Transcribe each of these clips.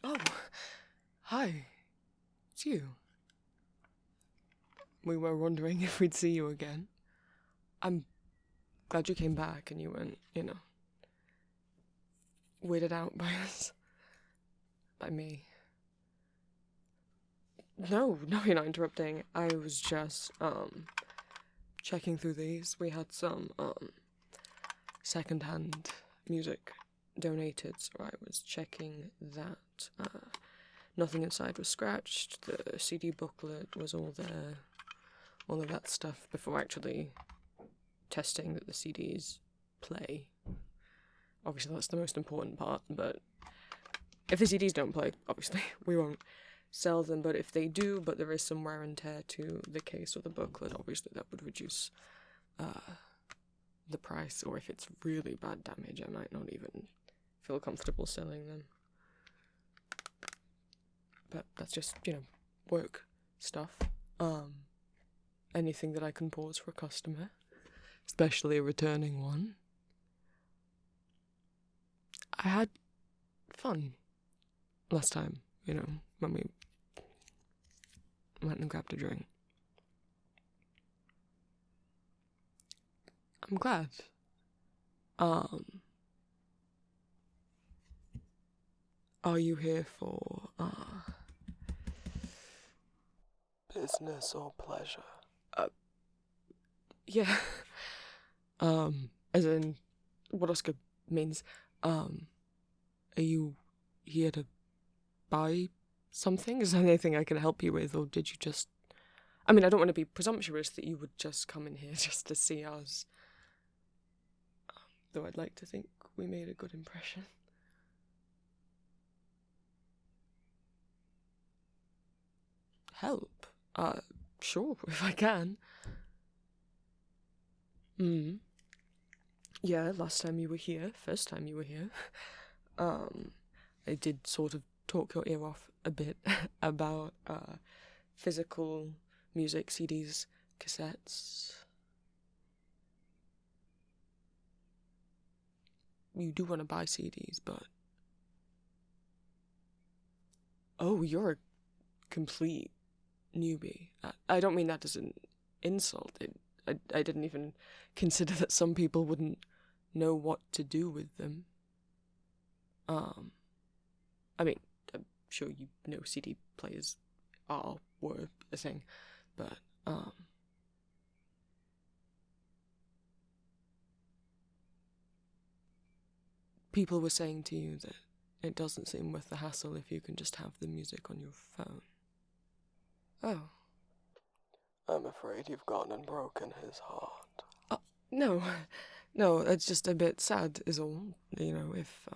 Oh, hi. It's you. We were wondering if we'd see you again. I'm glad you came back and you weren't, weirded out by us. By me. No, you're not interrupting. I was just, checking through these. We had some, secondhand music donated, so I was checking that. Nothing inside was scratched, the CD booklet was all there, all of that stuff, before actually testing that the CDs play. Obviously that's the most important part, but if the CDs don't play, obviously we won't sell them, but if they do, but there is some wear and tear to the case or the booklet, obviously that would reduce the price, or if it's really bad damage, I might not even feel comfortable selling them. But that's just, work stuff. Anything that I can pause for a customer, especially a returning one. I had fun last time, when we went and grabbed a drink. I'm glad. Are you here for, business or pleasure? Yeah. As in, what Oscar means, are you here to buy something? Is there anything I can help you with, or did you just... I don't want to be presumptuous that you would just come in here just to see us. Though I'd like to think we made a good impression. Help? Sure, if I can. Yeah, last time you were here, first time you were here, I did sort of talk your ear off a bit about, physical music, CDs, cassettes. You do want to buy CDs, but... Oh, you're a complete newbie. I don't mean that as an insult. I didn't even consider that some people wouldn't know what to do with them. I'm sure you know CD players were a thing, but, people were saying to you that it doesn't seem worth the hassle if you can just have the music on your phone. Oh. I'm afraid you've gone and broken his heart. No, it's just a bit sad is all, if,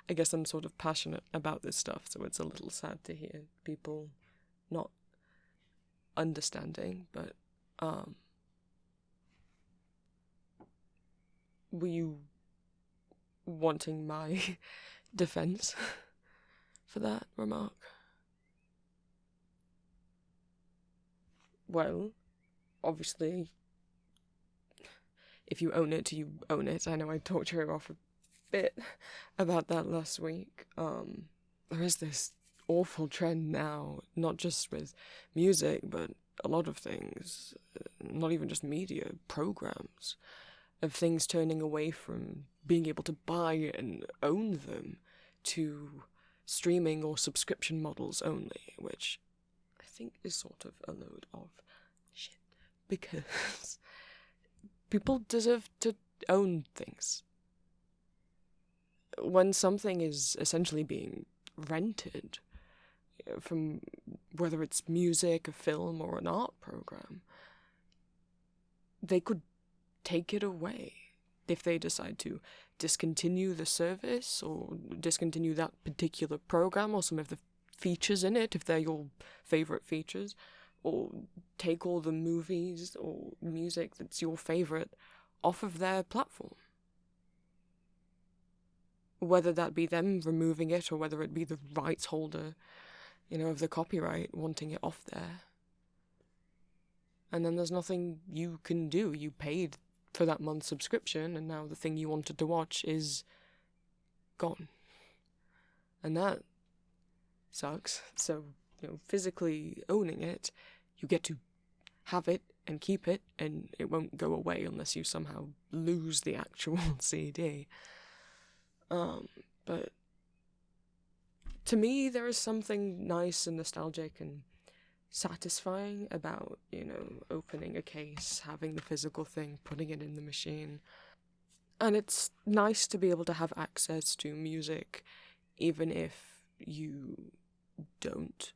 I guess I'm sort of passionate about this stuff, so it's a little sad to hear people not understanding, but, were you wanting my defense for that remark? Well, obviously, if you own it, you own it. I know I talked her off a bit about that last week. There is this awful trend now, not just with music, but a lot of things, not even just media, programs, of things turning away from being able to buy and own them to streaming or subscription models only, which I think is sort of a load of shit, because people deserve to own things. When something is essentially being rented, from whether it's music, a film, or an art program, they could take it away if they decide to discontinue the service or discontinue that particular program or some of the features in it, if they're your favorite features, or take all the movies or music that's your favorite off of their platform. Whether that be them removing it or whether it be the rights holder, of the copyright wanting it off there. And then there's nothing you can do. You paid for that month's subscription, and now the thing you wanted to watch is gone. And that sucks. So, physically owning it, you get to have it and keep it, and it won't go away unless you somehow lose the actual CD. But to me, there is something nice and nostalgic and satisfying about, opening a case, having the physical thing, putting it in the machine. And it's nice to be able to have access to music, even if you don't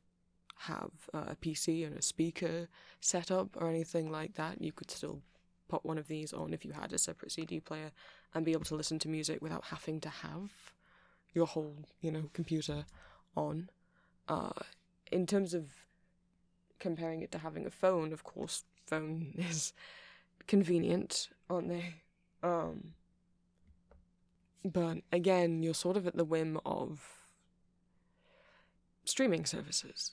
have a PC and a speaker set up or anything like that. You could still put one of these on if you had a separate CD player and be able to listen to music without having to have your whole, computer on. In terms of comparing it to having a phone, of course, phone is convenient, aren't they? But again, you're sort of at the whim of streaming services.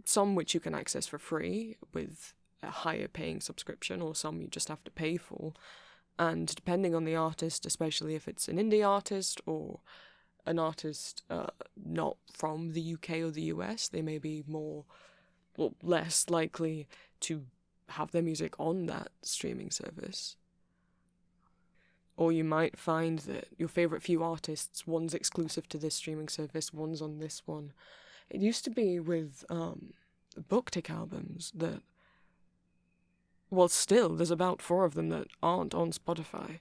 Some which you can access for free with a higher paying subscription, or some you just have to pay for. And depending on the artist, especially if it's an indie artist or an artist not from the UK or the US, they may be less likely to have their music on that streaming service. Or you might find that your favourite few artists, one's exclusive to this streaming service, one's on this one. It used to be with BookTik albums that, still, there's about 4 of them that aren't on Spotify.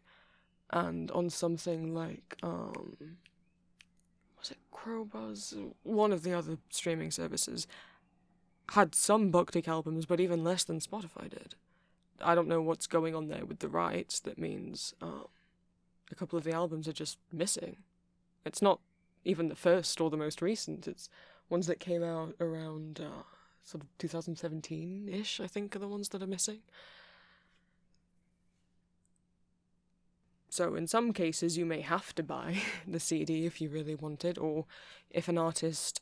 And on something like, was it Crowbuzz? One of the other streaming services had some BookTik albums, but even less than Spotify did. I don't know what's going on there with the rights. That means a couple of the albums are just missing. It's not even the first or the most recent. It's ones that came out around sort of 2017-ish, I think, are the ones that are missing. So in some cases, you may have to buy the CD if you really want it, or if an artist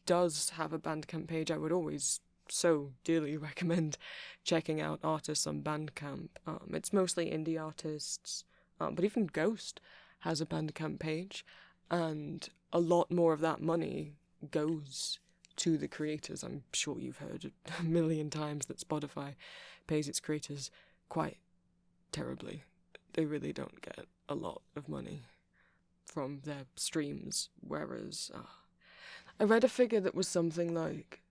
does have a Bandcamp page, I would always so dearly recommend checking out artists on Bandcamp. It's mostly indie artists, but even Ghost has a Bandcamp page, and a lot more of that money goes to the creators. I'm sure you've heard a million times that Spotify pays its creators quite terribly. They really don't get a lot of money from their streams, whereas I read a figure that was something like,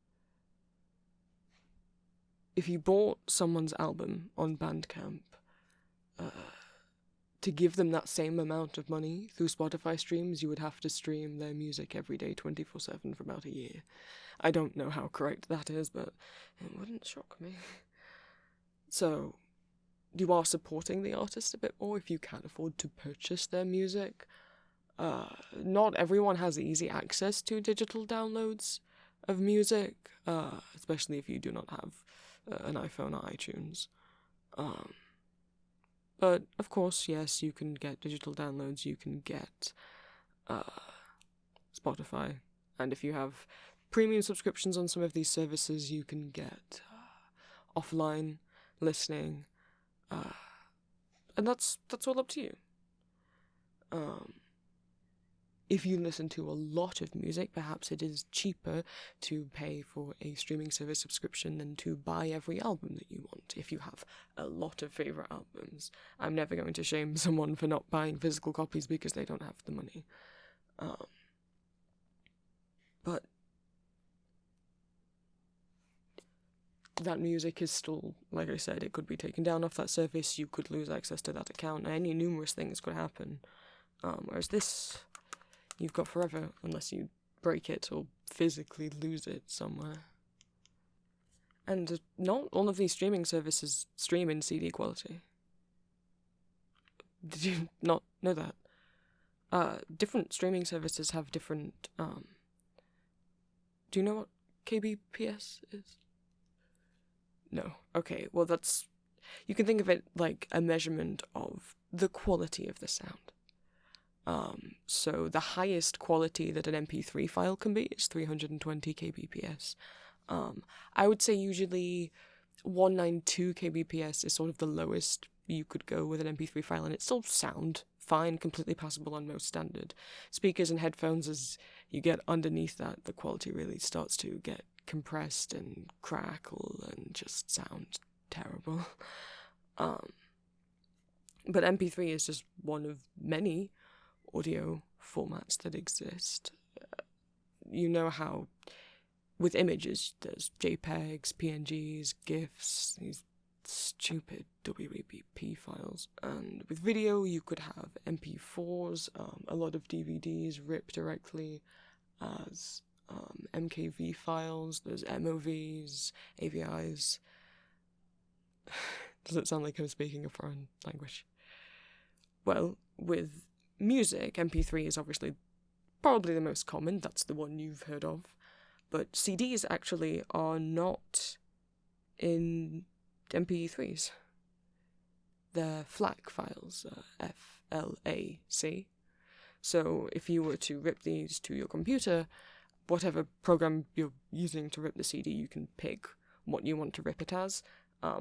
if you bought someone's album on Bandcamp, to give them that same amount of money through Spotify streams, you would have to stream their music every day 24/7 for about a year. I don't know how correct that is, but it wouldn't shock me. So you are supporting the artist a bit more if you can afford to purchase their music. Not everyone has easy access to digital downloads of music, especially if you do not have an iPhone or iTunes. But, of course, yes, you can get digital downloads, you can get Spotify, and if you have premium subscriptions on some of these services, you can get offline listening, and that's all up to you. If you listen to a lot of music, perhaps it is cheaper to pay for a streaming service subscription than to buy every album that you want, if you have a lot of favourite albums. I'm never going to shame someone for not buying physical copies because they don't have the money. But that music is still, like I said, it could be taken down off that service, you could lose access to that account, any numerous things could happen. Whereas this, you've got forever, unless you break it or physically lose it somewhere. And not all of these streaming services stream in CD quality. Did you not know that? Different streaming services have different, do you know what kbps is? No. Okay, well you can think of it like a measurement of the quality of the sound. So the highest quality that an MP3 file can be is 320 kbps. I would say usually 192 kbps is sort of the lowest you could go with an MP3 file, and it still sound fine, completely passable on most standard speakers and headphones. As you get underneath that, the quality really starts to get compressed and crackle and just sound terrible. But MP3 is just one of many audio formats that exist. You know how with images there's JPEGs, PNGs, GIFs, these stupid WebP files, and with video you could have MP4s, a lot of DVDs rip directly as MKV files, there's MOVs, AVIs. Does it sound like I'm speaking a foreign language? Well, with music, MP3 is obviously probably the most common, that's the one you've heard of, but CDs actually are not in MP3s. They're FLAC files, FLAC. So if you were to rip these to your computer, whatever program you're using to rip the CD, you can pick what you want to rip it as.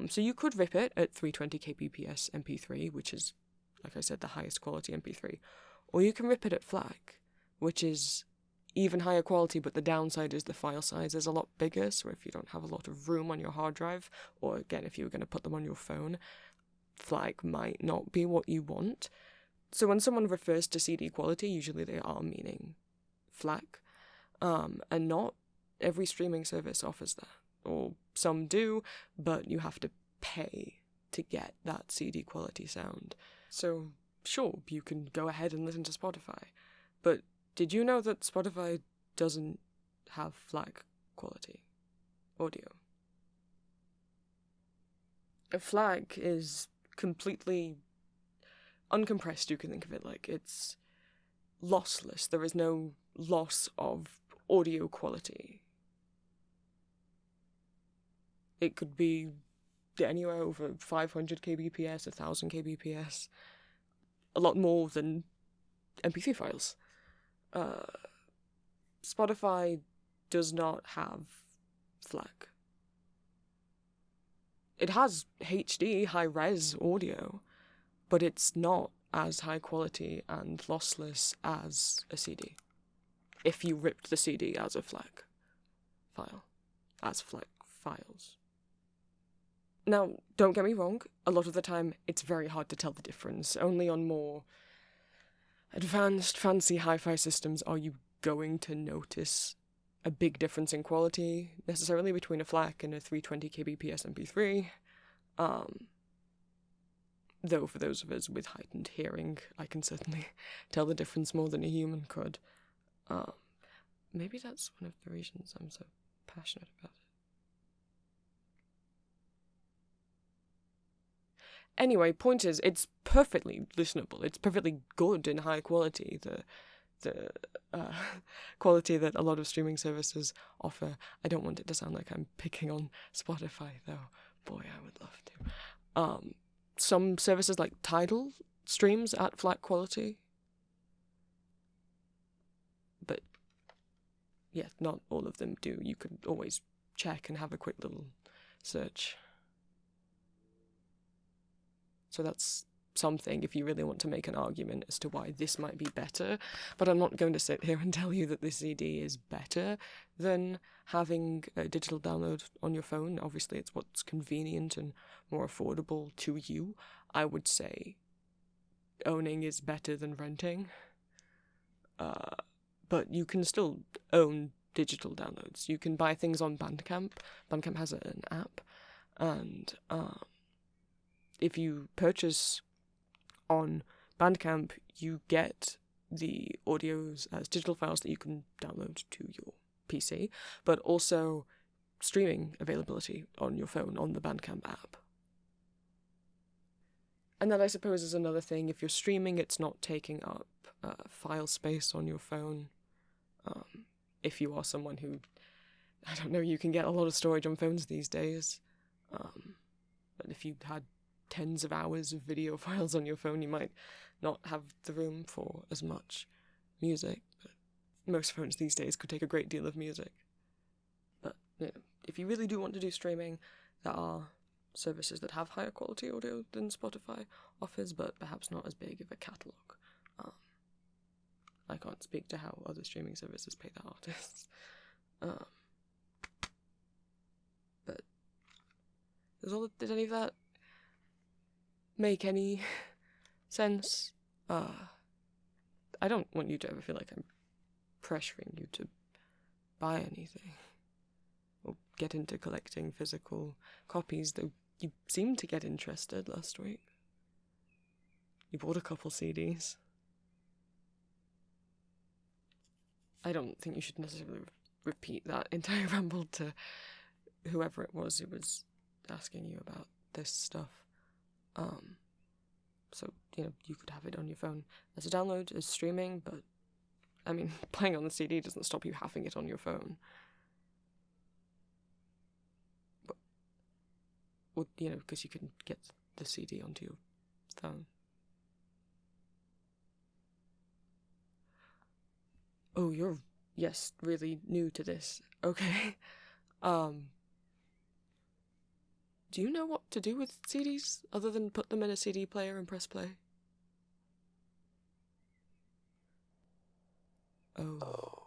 So you could rip it at 320 kbps MP3, which is, like I said, the highest quality MP3. Or you can rip it at FLAC, which is even higher quality, but the downside is the file size is a lot bigger, so if you don't have a lot of room on your hard drive, or again, if you were going to put them on your phone, FLAC might not be what you want. So when someone refers to CD quality, usually they are meaning FLAC, and not every streaming service offers that, or some do, but you have to pay to get that CD quality sound. So sure, you can go ahead and listen to Spotify, but did you know that Spotify doesn't have FLAC quality audio? A FLAC is completely uncompressed, you can think of it like. It's lossless. There is no loss of audio quality. It could be anywhere over 500 kbps, 1000 kbps, a lot more than MP3 files. Spotify does not have FLAC. It has HD, high-res audio, but it's not as high quality and lossless as a CD. If you ripped the CD as a FLAC file, as FLAC files. Now, don't get me wrong, a lot of the time it's very hard to tell the difference. Only on more advanced, fancy hi-fi systems are you going to notice a big difference in quality, necessarily between a FLAC and a 320 kbps MP3. Though for those of us with heightened hearing, I can certainly tell the difference more than a human could. Maybe that's one of the reasons I'm so passionate about it. Anyway, point is, it's perfectly listenable. It's perfectly good in high quality. The quality that a lot of streaming services offer. I don't want it to sound like I'm picking on Spotify, though. Boy, I would love to. Some services like Tidal streams at FLAC quality. But, yeah, not all of them do. You could always check and have a quick little search. So that's something if you really want to make an argument as to why this might be better, but I'm not going to sit here and tell you that the CD is better than having a digital download on your phone. Obviously, it's what's convenient and more affordable to you. I would say owning is better than renting, but you can still own digital downloads. You can buy things on Bandcamp. Bandcamp has an app, and if you purchase on Bandcamp, you get the audios as digital files that you can download to your PC, but also streaming availability on your phone on the Bandcamp app. And that, I suppose, is another thing. If you're streaming, it's not taking up file space on your phone. If you are someone who, I don't know, you can get a lot of storage on phones these days. But if you had tens of hours of video files on your phone, you might not have the room for as much music. But most phones these days could take a great deal of music. But if you really do want to do streaming, there are services that have higher quality audio than Spotify offers, but perhaps not as big of a catalogue. I can't speak to how other streaming services pay their artists. But did any of that make any sense? I don't want you to ever feel like I'm pressuring you to buy anything or get into collecting physical copies, though you seemed to get interested last week. You bought a couple CDs. I don't think you should necessarily repeat that entire ramble to whoever it was who was asking you about this stuff. So, you could have it on your phone as a download, as streaming, but, I mean, playing on the CD doesn't stop you having it on your phone. But, because you can get the CD onto your phone. Oh, you're, yes, really new to this. Okay. Do you know what to do with CDs, other than put them in a CD player and press play? Oh.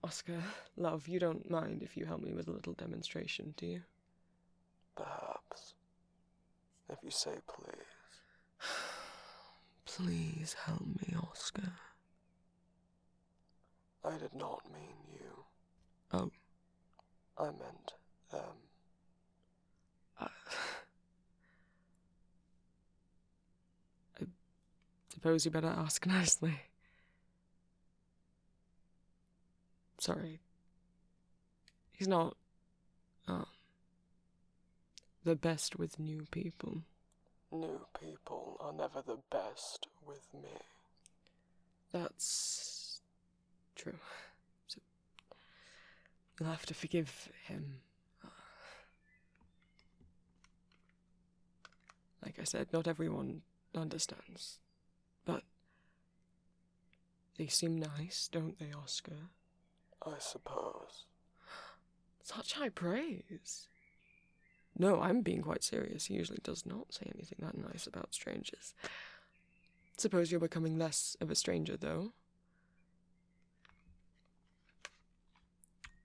Oscar, love, you don't mind if you help me with a little demonstration, do you? Perhaps. If you say please. Please help me, Oscar. I did not mean you. Oh. I meant them. I suppose you better ask nicely. Sorry. He's not, the best with new people. New people are never the best with me. That's true. So, you'll have to forgive him. Like I said, not everyone understands. But they seem nice, don't they, Oscar? I suppose. Such high praise. No, I'm being quite serious. He usually does not say anything that nice about strangers. Suppose you're becoming less of a stranger, though.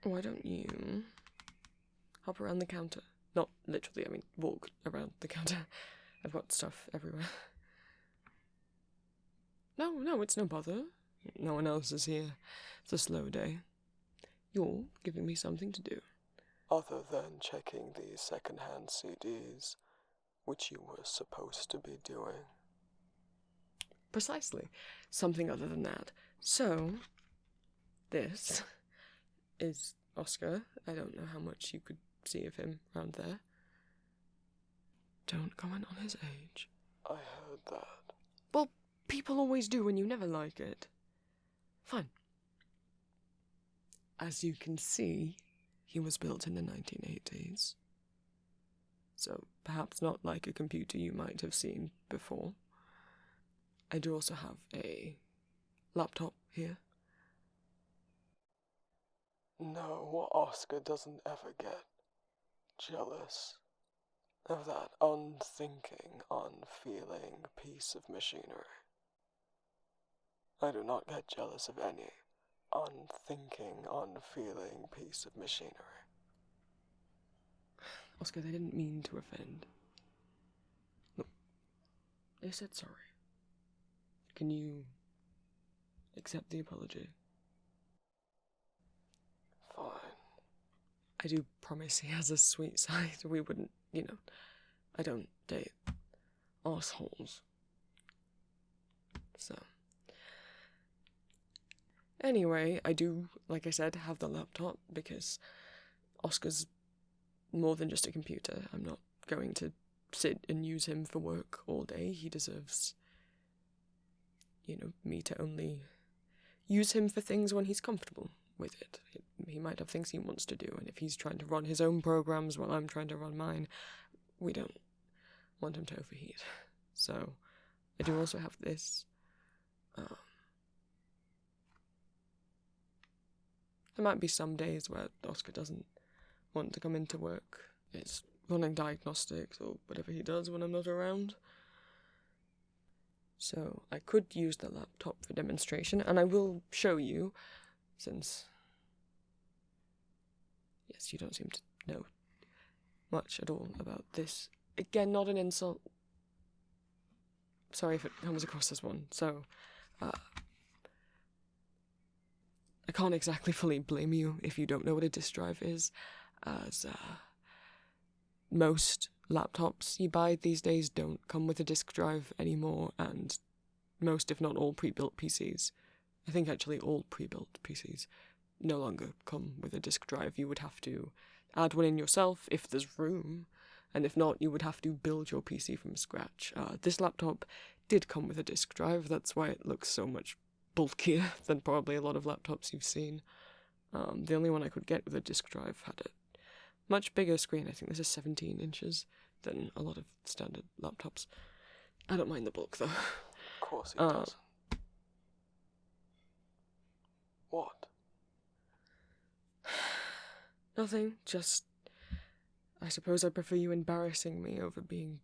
Why don't you hop around the counter? Not literally, I mean, walk around the counter. I've got stuff everywhere. No, it's no bother. No one else is here. It's a slow day. You're giving me something to do. Other than checking these second-hand CDs, which you were supposed to be doing. Precisely. Something other than that. So, this is Oscar. I don't know how much you could see of him around there. Don't comment on his age. I heard that. Well, people always do and you never like it. Fine. As you can see, he was built in the 1980s. So, perhaps not like a computer you might have seen before. I do also have a laptop here. No, Oscar doesn't ever get jealous of that unthinking, unfeeling piece of machinery. I do not get jealous of any unthinking, unfeeling piece of machinery. Oscar, they didn't mean to offend. Look, they said sorry. Can you accept the apology? Fine. I do promise he has a sweet side. We wouldn't, I don't date assholes. So. Anyway, I do, like I said, have the laptop because Oscar's more than just a computer. I'm not going to sit and use him for work all day. He deserves, me to only use him for things when he's comfortable with it. He might have things he wants to do, and if he's trying to run his own programs while I'm trying to run mine, we don't want him to overheat. So, I do also have this. There might be some days where Oscar doesn't want to come into work. It's running diagnostics or whatever he does when I'm not around. So I could use the laptop for demonstration, and I will show you, since, yes, you don't seem to know much at all about this. Again, not an insult. Sorry if it comes across as one. So, I can't exactly fully blame you if you don't know what a disk drive is, as most laptops you buy these days don't come with a disk drive anymore, and most, if not all, pre-built PCs, I think actually all pre-built PCs, no longer come with a disk drive. You would have to add one in yourself if there's room, and if not, you would have to build your PC from scratch. This laptop did come with a disk drive, that's why it looks so much bulkier than probably a lot of laptops you've seen. The only one I could get with a disk drive had a much bigger screen. I think this is 17 inches than a lot of standard laptops. I don't mind the bulk though. Of course he doesn't. What? Nothing, just I suppose I prefer you embarrassing me over being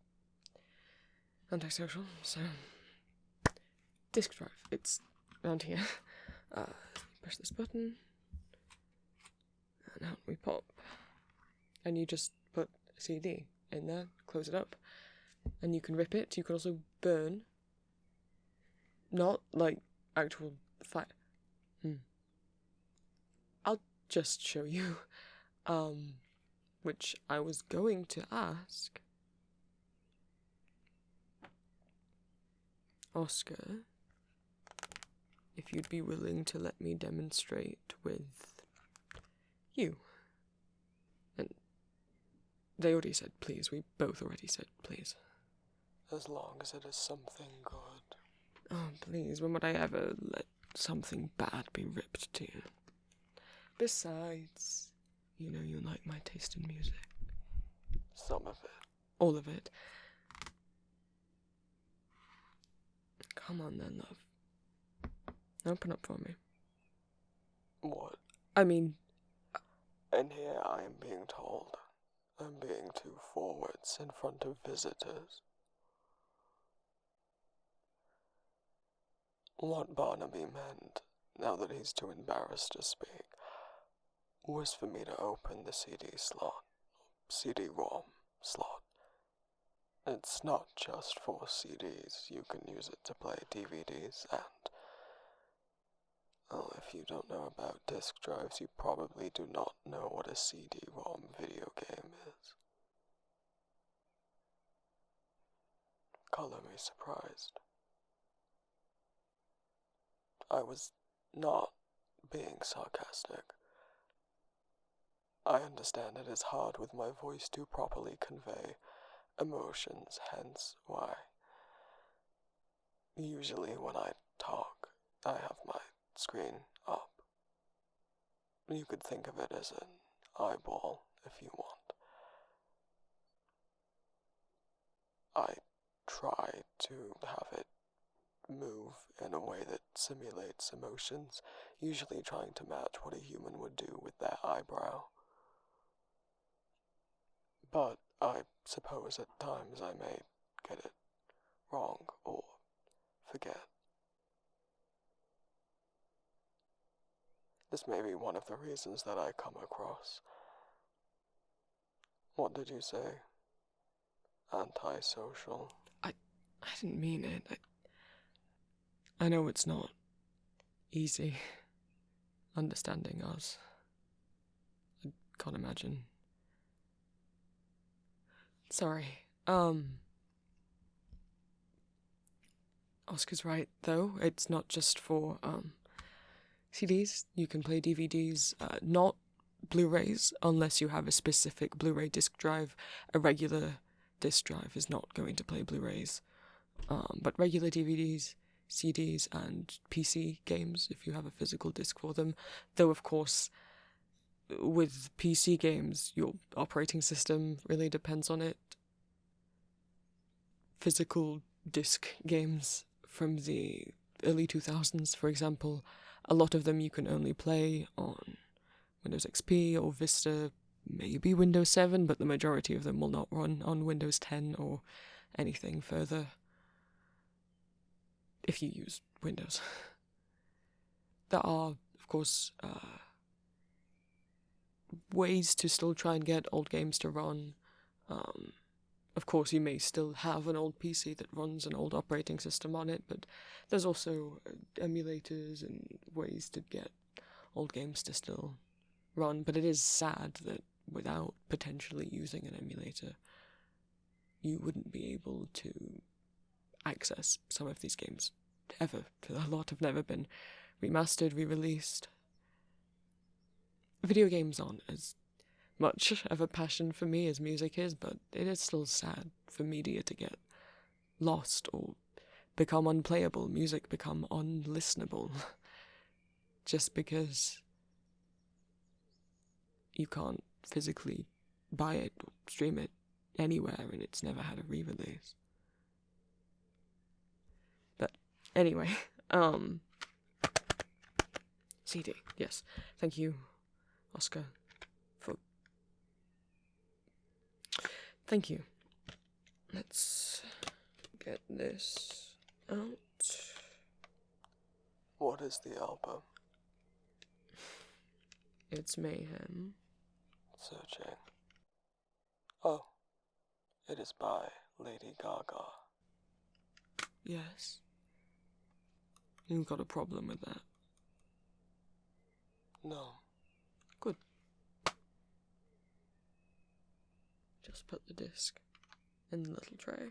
antisocial, so disk drive, it's around here. Press this button, and out we pop. And you just put a CD in there, close it up, and you can rip it. You can also burn. Not like actual fire. I'll just show you. Which I was going to ask Oscar if you'd be willing to let me demonstrate with you. And they already said please. We both already said please. As long as it is something good. Oh, please, when would I ever let something bad be ripped to you? Besides, you know you like my taste in music. Some of it. All of it. Come on then, love. Open up for me. What? I mean... And here I am being told I'm being too forwards in front of visitors. What Barnaby meant, now that he's too embarrassed to speak, was for me to open the CD-ROM slot. It's not just for CDs, you can use it to play DVDs, and if you don't know about disk drives, you probably do not know what a CD-ROM video game is. Color me surprised. I was not being sarcastic. I understand it is hard with my voice to properly convey emotions, hence why usually when I talk, I have my screen up. You could think of it as an eyeball if you want. I try to have it move in a way that simulates emotions, usually trying to match what a human would do with their eyebrow. But I suppose at times I may get it wrong or forget. This may be one of the reasons that I come across. What did you say? Antisocial? I didn't mean it. I know it's not easy understanding us. I can't imagine. Sorry. Oscar's right, though. It's not just for, CDs. You can play DVDs, not Blu-rays, unless you have a specific Blu-ray disc drive, a regular disk drive is not going to play Blu-rays. But regular DVDs, CDs, and PC games, if you have a physical disc for them, though of course, with PC games, your operating system really depends on it. Physical disc games from the early 2000s, for example, a lot of them you can only play on Windows XP or Vista, maybe Windows 7, but the majority of them will not run on Windows 10 or anything further if you use Windows. There are, of course, ways to still try and get old games to run. Of course, you may still have an old PC that runs an old operating system on it, but there's also emulators and ways to get old games to still run. But it is sad that without potentially using an emulator, you wouldn't be able to access some of these games ever. A lot have never been remastered, re-released. Video games aren't as much of a passion for me as music is, but it is still sad for media to get lost or become unplayable, music become unlistenable, just because you can't physically buy it or stream it anywhere and it's never had a re-release. But anyway, CD, yes. Thank you, Oscar, for... Thank you. Let's get this out. What is the album? It's Mayhem. Searching. Oh, it is by Lady Gaga. Yes. You've got a problem with that? No. Good. Just put the disc in the little tray.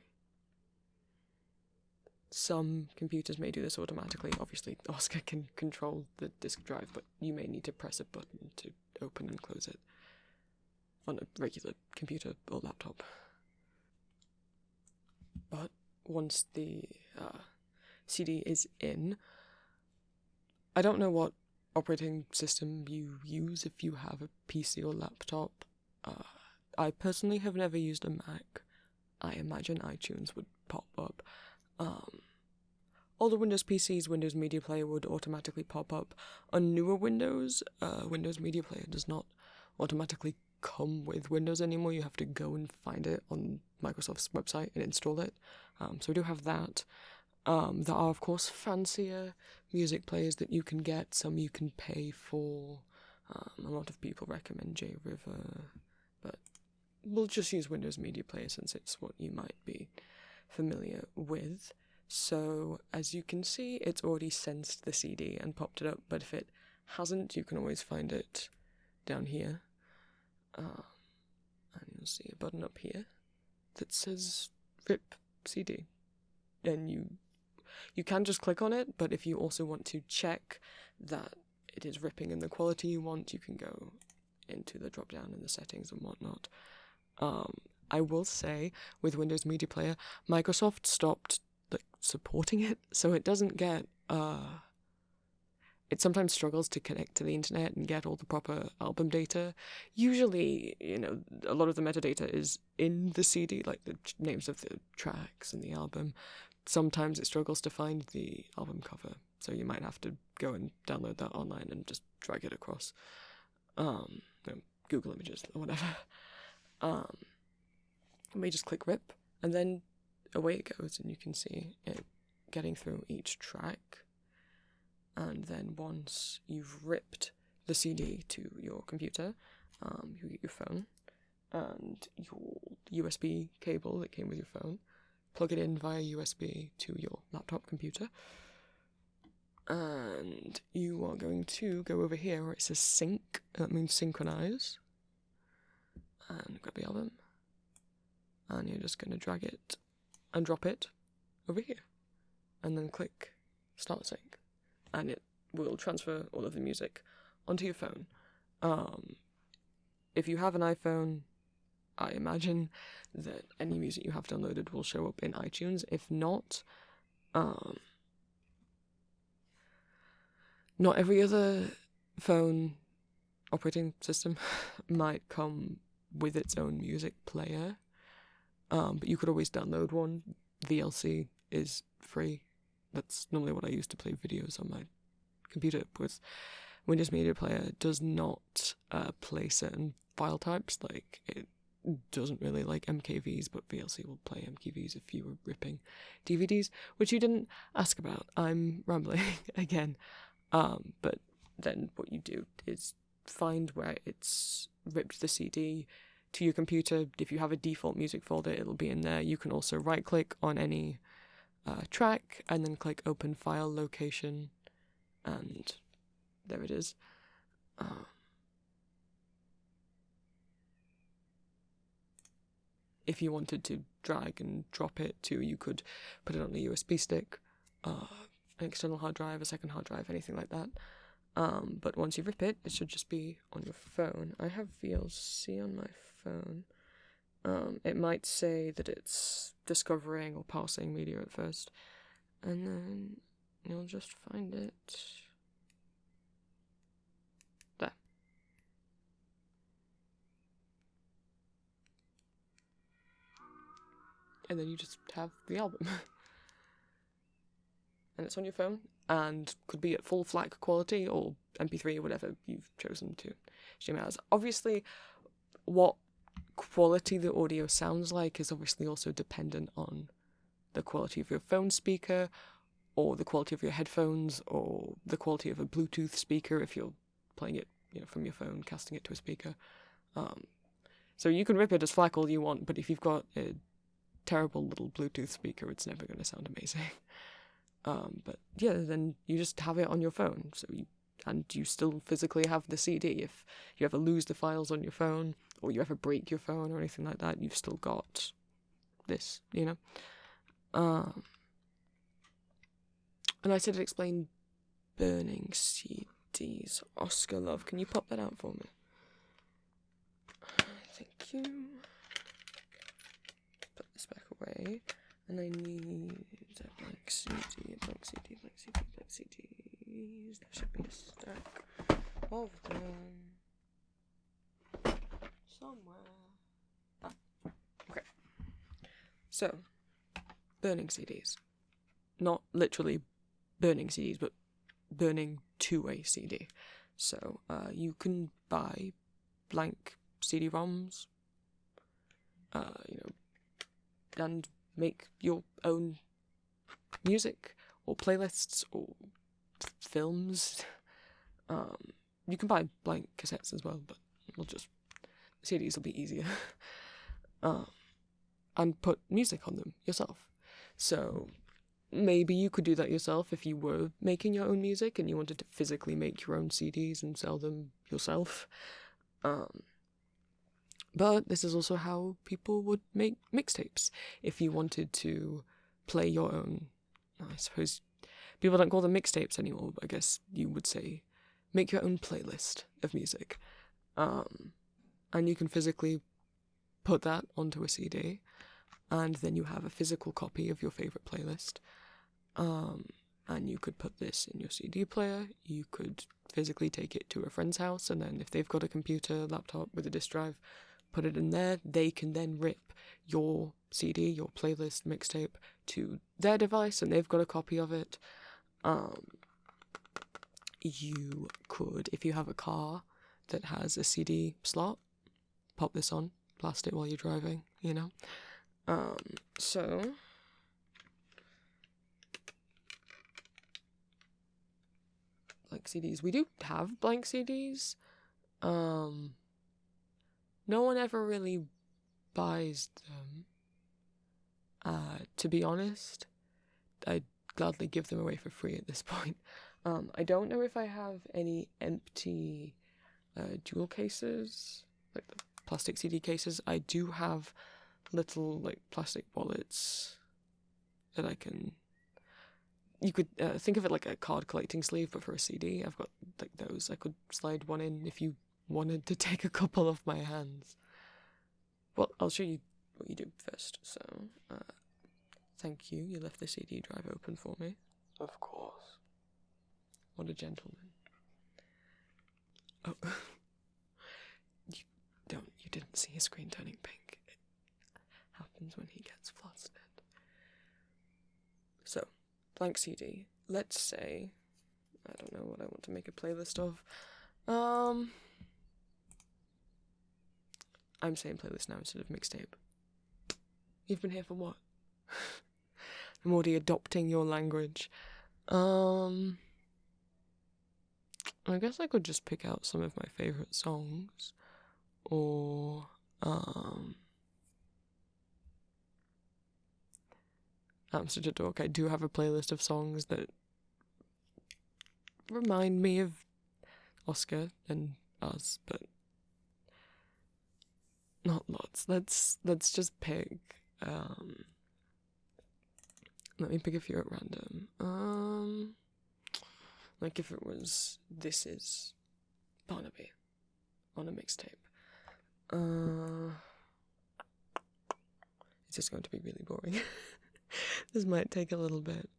Some computers may do this automatically. Obviously, Oscar can control the disk drive, but you may need to press a button to open and close it on a regular computer or laptop. But once the CD is in, I don't know what operating system you use if you have a PC or laptop. I personally have never used a Mac. I imagine iTunes would pop up. All the Windows PCs, Windows Media Player would automatically pop up. On newer Windows, Windows Media Player does not automatically come with Windows anymore. You have to go and find it on Microsoft's website and install it. So we do have that. There are, of course, fancier music players that you can get. Some you can pay for. A lot of people recommend JRiver, but we'll just use Windows Media Player since it's what you might be familiar with. So, as you can see, it's already sensed the CD and popped it up, but if it hasn't, you can always find it down here. And you'll see a button up here that says RIP CD. And you can just click on it, but if you also want to check that it is ripping in the quality you want, you can go into the drop down in the settings and whatnot. I will say, with Windows Media Player, Microsoft stopped supporting it, so it doesn't get, it sometimes struggles to connect to the internet and get all the proper album data. Usually, a lot of the metadata is in the CD, like the names of the tracks and the album. Sometimes it struggles to find the album cover, so you might have to go and download that online and just drag it across. Google Images or whatever. You may just click RIP, and then away it goes, and you can see it getting through each track. And then once you've ripped the CD to your computer, you get your phone and your USB cable that came with your phone, plug it in via USB to your laptop computer, and you are going to go over here where it says sync, that means synchronize, and grab the album, and you're just going to drag it and drop it over here, and then click start sync, and it will transfer all of the music onto your phone. If you have an iPhone, I imagine that any music you have downloaded will show up in iTunes. If not, not every other phone operating system might come with its own music player, but you could always download one. VLC is free. That's normally what I use to play videos on my computer, because Windows Media Player does not play certain file types. Like, it doesn't really like MKVs, but VLC will play MKVs if you were ripping DVDs, which you didn't ask about. I'm rambling again. But then what you do is find where it's ripped the CD to your computer. If you have a default music folder, it'll be in there. You can also right-click on any track and then click Open File Location, and there it is. If you wanted to drag and drop it too, you could put it on a USB stick, an external hard drive, a second hard drive, anything like that. But once you rip it, it should just be on your phone. I have VLC on my phone. It might say that it's discovering or parsing media at first, and then you'll just find it. There. And then you just have the album. And it's on your phone, and could be at full FLAC quality or MP3 or whatever you've chosen to stream it as. Obviously, what quality the audio sounds like is obviously also dependent on the quality of your phone speaker, or the quality of your headphones, or the quality of a Bluetooth speaker if you're playing it, from your phone, casting it to a speaker. So you can rip it as FLAC all you want, but if you've got a terrible little Bluetooth speaker, it's never going to sound amazing. But yeah, then you just have it on your phone, and you still physically have the CD. If you ever lose the files on your phone, or you ever break your phone or anything like that, you've still got this, And I said it explained burning CDs. Oscar Love, can you pop that out for me? Thank you. Put this back away. And I need a blank CD, blank CD, blank CD, blank CDs. There should be a stack of them somewhere. Okay. So, burning CDs. Not literally burning CDs, but burning to a CD. So, you can buy blank CD-ROMs, and make your own music, or playlists, or films. You can buy blank cassettes as well, but CDs will be easier. And put music on them yourself. So maybe you could do that yourself if you were making your own music and you wanted to physically make your own CDs and sell them yourself. But this is also how people would make mixtapes. If you wanted to play your own, I suppose people don't call them mixtapes anymore, but I guess you would say make your own playlist of music. And you can physically put that onto a CD, and then you have a physical copy of your favourite playlist. And you could put this in your CD player. You could physically take it to a friend's house, and then if they've got a computer, laptop with a disk drive, put it in there. They can then rip your CD, your playlist, mixtape to their device, and they've got a copy of it. You could, if you have a car that has a CD slot, pop this on, blast it while you're driving, So blank CDs. We do have blank CDs. No one ever really buys them. To be honest, I'd gladly give them away for free at this point. I don't know if I have any empty jewel cases, like the plastic CD cases. I do have little plastic wallets that I can. You could think of it like a card collecting sleeve, but for a CD. I've got those. I could slide one in if you wanted to take a couple off my hands. Well, I'll show you what you do first. So, thank you. You left the CD drive open for me. Of course. What a gentleman. Oh, you didn't see his screen turning pink. It happens when he gets flustered. So, blank CD. Let's say, I don't know what I want to make a playlist of. I'm saying playlist now instead of mixtape. You've been here for what? I'm already adopting your language. I guess I could just pick out some of my favourite songs. Or, I'm such a dork. I do have a playlist of songs that remind me of Oscar and us, but not lots. Let's just pick, let me pick a few at random. Like if it was This Is Barnaby on a mixtape. It's just going to be really boring. This might take a little bit.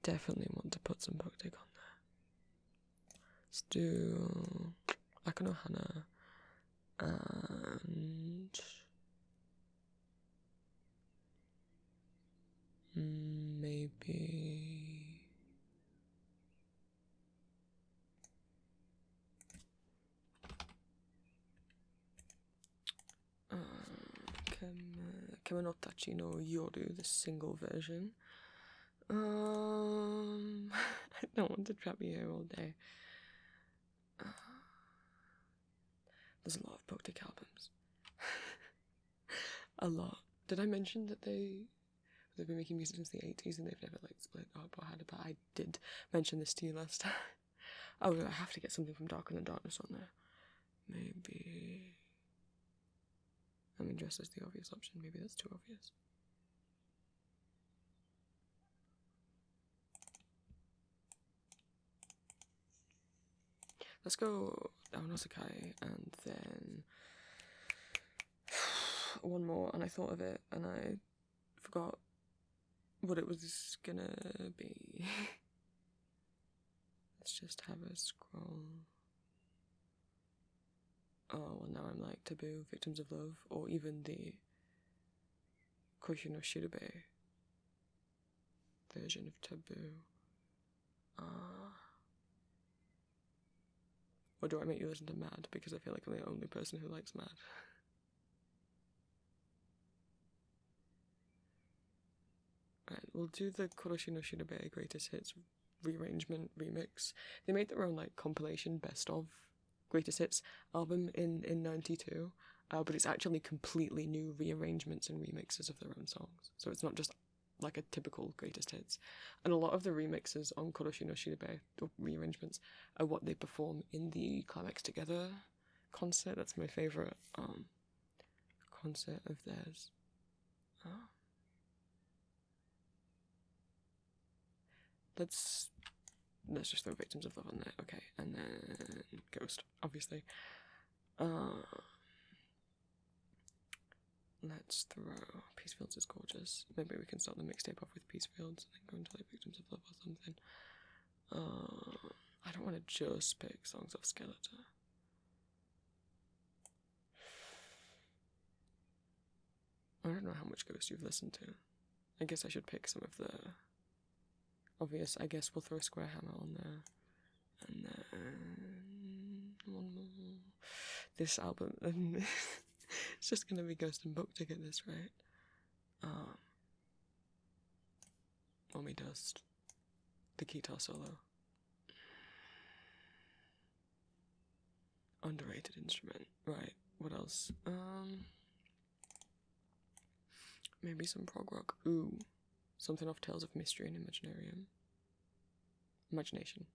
Definitely want to put some Poktik on there. Let's do Akano Hana and maybe Kema no Tachi no Yoru, the single version. I don't want to trap you here all day. There's a lot of Poktik albums. A lot. Did I mention that they've been making music since the 80s and they've never like split up or had it? But I did mention this to you last time. Oh, I have to get something from Darker Than Darkness on there. Maybe. I mean, Dress is the obvious option. Maybe that's too obvious. Let's go Aonosakai and then one more, and I thought of it and I forgot what it was gonna be. Let's just have a scroll. Oh, well now I'm like Taboo, Victims of Love, or even the Koshi no Shirube version of Taboo. Or do I make you listen to Mad? Because I feel like I'm the only person who likes Mad. Alright, we'll do the Koroshi no Shirube Greatest Hits rearrangement remix. They made their own like compilation best of Greatest Hits album in 92, but it's actually completely new rearrangements and remixes of their own songs. So it's not just like a typical Greatest Hits. And a lot of the remixes on Koroshi no Shirube, or rearrangements, are what they perform in the Climax Together concert. That's my favourite concert of theirs. Let's just throw Victims of Love on there. Okay, and then Ghost, obviously. Let's throw Peace Fields is Gorgeous. Maybe we can start the mixtape off with Peace Fields and then go into like Victims of Love or something. I don't want to just pick songs off Skeletor. I don't know how much Ghost you've listened to. I guess I should pick some of the obvious. I guess we'll throw Square Hammer on there. And then one more. This album. It's just gonna be Ghost and Poktik at this rate. Mommy Dust. The guitar solo. Underrated instrument. Right, what else? Maybe some prog rock. Ooh. Something off Tales of Mystery and Imaginarium. Imagination.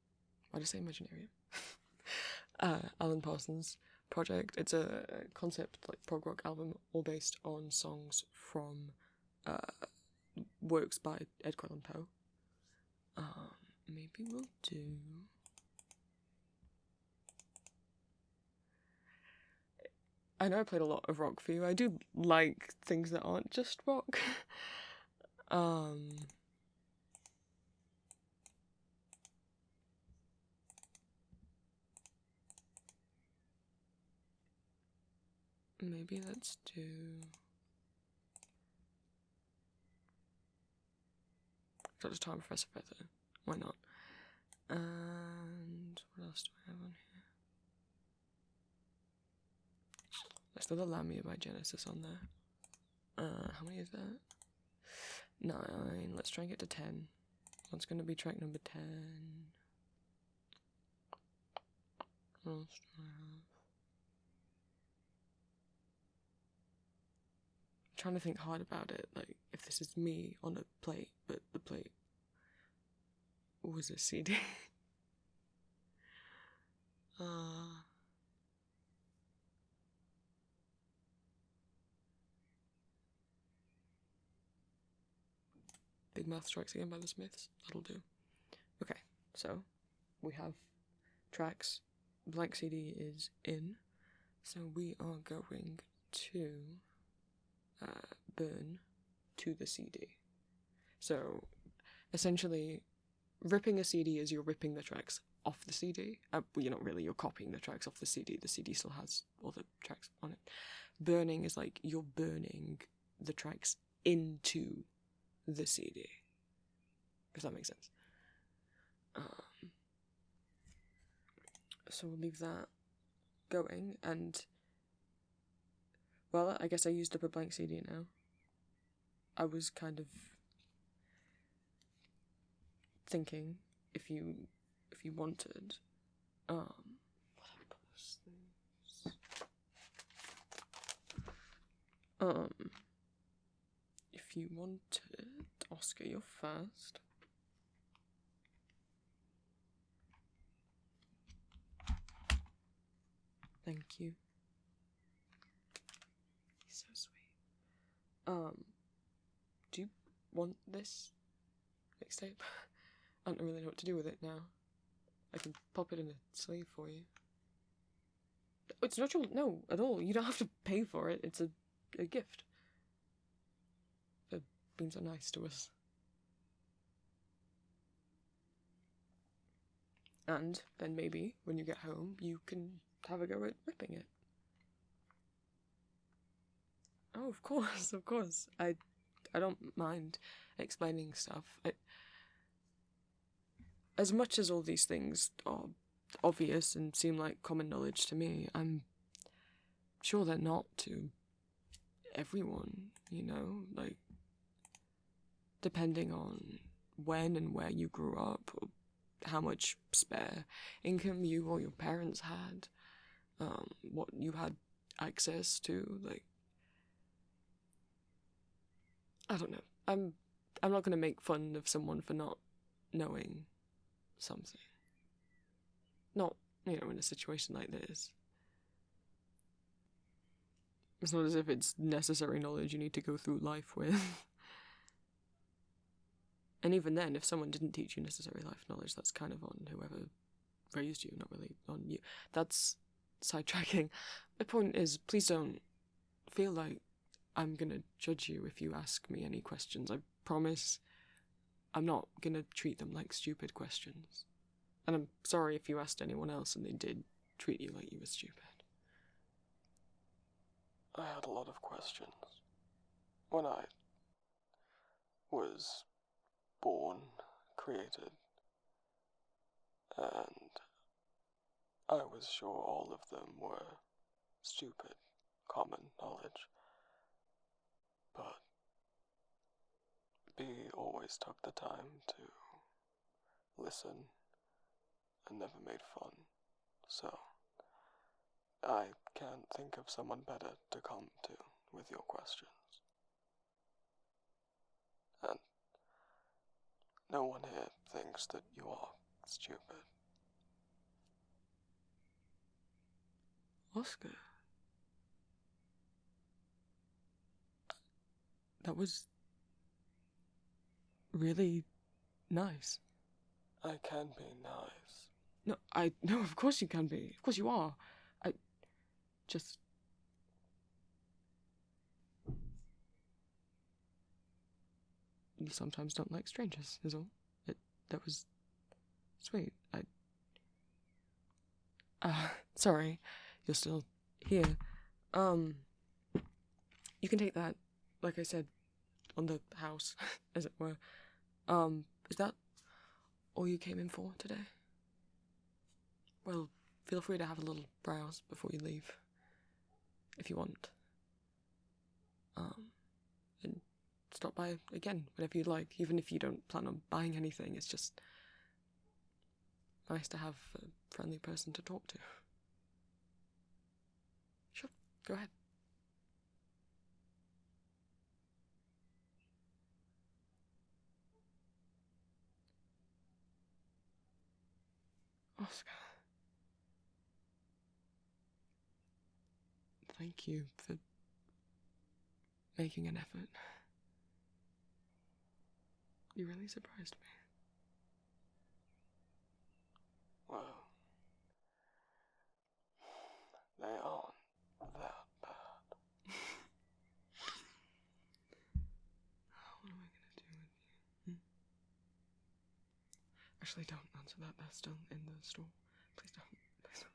Why did I say Imaginarium? Alan Parsons' project. It's a concept like prog rock album, all based on songs from works by Edgar Allan Poe. Maybe we'll do. I know I played a lot of rock for you. I do like things that aren't just rock. Maybe let's do... Dr. Tom, Professor Feather. Why not? And what else do I have on here? Let's throw the Lamia by Genesis on there. How many is that? 9. Let's try and get to 10. What's going to be track number 10? What else do I have? I'm trying to think hard about it, like, if this is me on a plate, but the plate was a CD. Big Mouth Strikes Again by the Smiths. That'll do. Okay, so we have tracks. Blank CD is in. So we are going to burn to the CD. So essentially, ripping a CD is you're ripping the tracks off the CD. Well, you're not really, you're copying the tracks off the CD. The CD still has all the tracks on it. Burning is like you're burning the tracks into the CD. If that makes sense. So we'll leave that going, and well, I guess I used up a blank CD now. I was kind of thinking if you wanted, if you wanted, Oscar, you're first. Thank you. He's so sweet. Do you want this mixtape? I don't really know what to do with it now. I can pop it in a sleeve for you. It's not your... No, at all. You don't have to pay for it. It's a gift. For being so nice to us. And then maybe, when you get home, you can have a go at ripping it. Oh, of course, of course. I don't mind explaining stuff. As much as all these things are obvious and seem like common knowledge to me, I'm sure they're not to everyone, you know? Like, depending on when and where you grew up, or how much spare income you or your parents had, what you had access to, like, I don't know. I'm not gonna make fun of someone for not knowing something. Not, you know, in a situation like this. It's not as if it's necessary knowledge you need to go through life with. And even then, if someone didn't teach you necessary life knowledge, that's kind of on whoever raised you, not really on you. That's sidetracking. My point is, please don't feel like I'm gonna judge you if you ask me any questions. I promise I'm not gonna treat them like stupid questions. And I'm sorry if you asked anyone else and they did treat you like you were stupid. I had a lot of questions. When I was born, created, and I was sure all of them were stupid, common knowledge. But B always took the time to listen and never made fun, so I can't think of someone better to come to with your questions. And no one here thinks that you are stupid. Oscar. That was really nice. I can be nice. No, of course you can be. Of course you are. I just you sometimes don't like strangers, is all. That was sweet. Sorry, you're still here. You can take that, like I said, on the house, as it were. Is that all you came in for today? Well, feel free to have a little browse before you leave, if you want. And stop by again, whenever you'd like, even if you don't plan on buying anything. It's just nice to have a friendly person to talk to. Sure, go ahead. Oscar, thank you for making an effort. You really surprised me. Well, they aren't that bad. What am I gonna do with you? Actually, don't answer that. They're still in the store. Please don't. Please don't.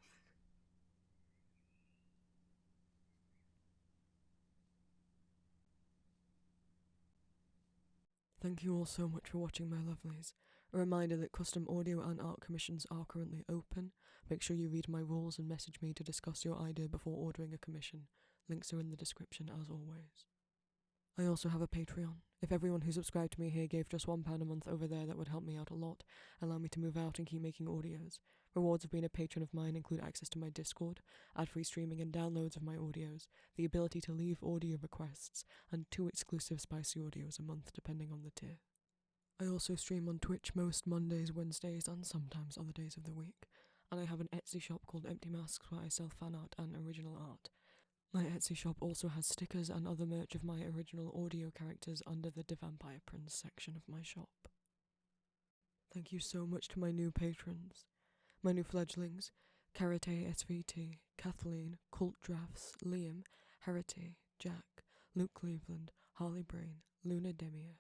Thank you all so much for watching, my lovelies. A reminder that custom audio and art commissions are currently open. Make sure you read my rules and message me to discuss your idea before ordering a commission. Links are in the description as always. I also have a Patreon. If everyone who subscribed to me here gave just £1 a month over there, that would help me out a lot, allow me to move out and keep making audios. Rewards of being a patron of mine include access to my Discord, ad-free streaming and downloads of my audios, the ability to leave audio requests, and 2 exclusive spicy audios a month depending on the tier. I also stream on Twitch most Mondays, Wednesdays, and sometimes other days of the week, and I have an Etsy shop called Empty Masks where I sell fan art and original art. My Etsy shop also has stickers and other merch of my original audio characters under the The Vampire Prince section of my shop. Thank you so much to my new patrons. My new fledglings, Karate SVT, Kathleen, Cult Drafts, Liam, Harity, Jack, Luke Cleveland, Harley Brain, Luna Demia,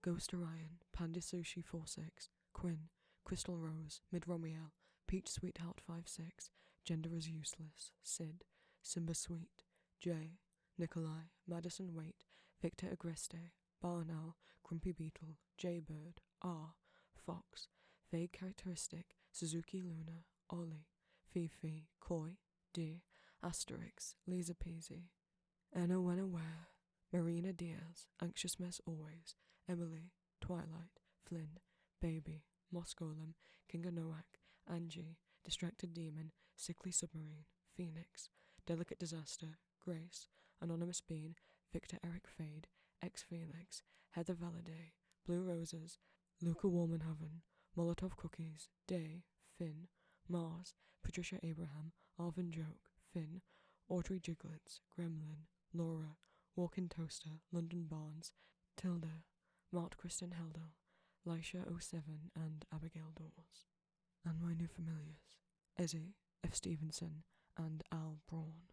Ghost Orion, Panda Sushi 46, Quinn, Crystal Rose, Mid Romiel, Peach Sweetheart 56, Gender is Useless, Sid, Simba Sweet, Jay, Nikolai, Madison Waite, Victor Agreste, Barnow, Grumpy Beetle, Jaybird, R, Fox, Vague Characteristic, Suzuki Luna, Ollie, Fifi, Koi, Deer, Asterix, Lisa Peasy, Anna Wenaware, Marina Diaz, Anxious Mess Always, Emily, Twilight, Flynn, Baby, Moscowlem, Kinga Noak, Angie, Distracted Demon, Sickly Submarine, Phoenix, Delicate Disaster, Grace, Anonymous Bean, Victor Eric Fade, X Felix, Heather Valaday, Blue Roses, Luca Warmanhaven, Molotov Cookies, Day, Finn, Mars, Patricia Abraham, Arvin Joke, Finn, Audrey Giglets, Gremlin, Laura, Walk-in Toaster, London Barnes, Tilda, Mart Kristen Heldel, Lisha 07, and Abigail Dawes. And my new familiars, Ezzy, F. Stevenson, and Al Braun.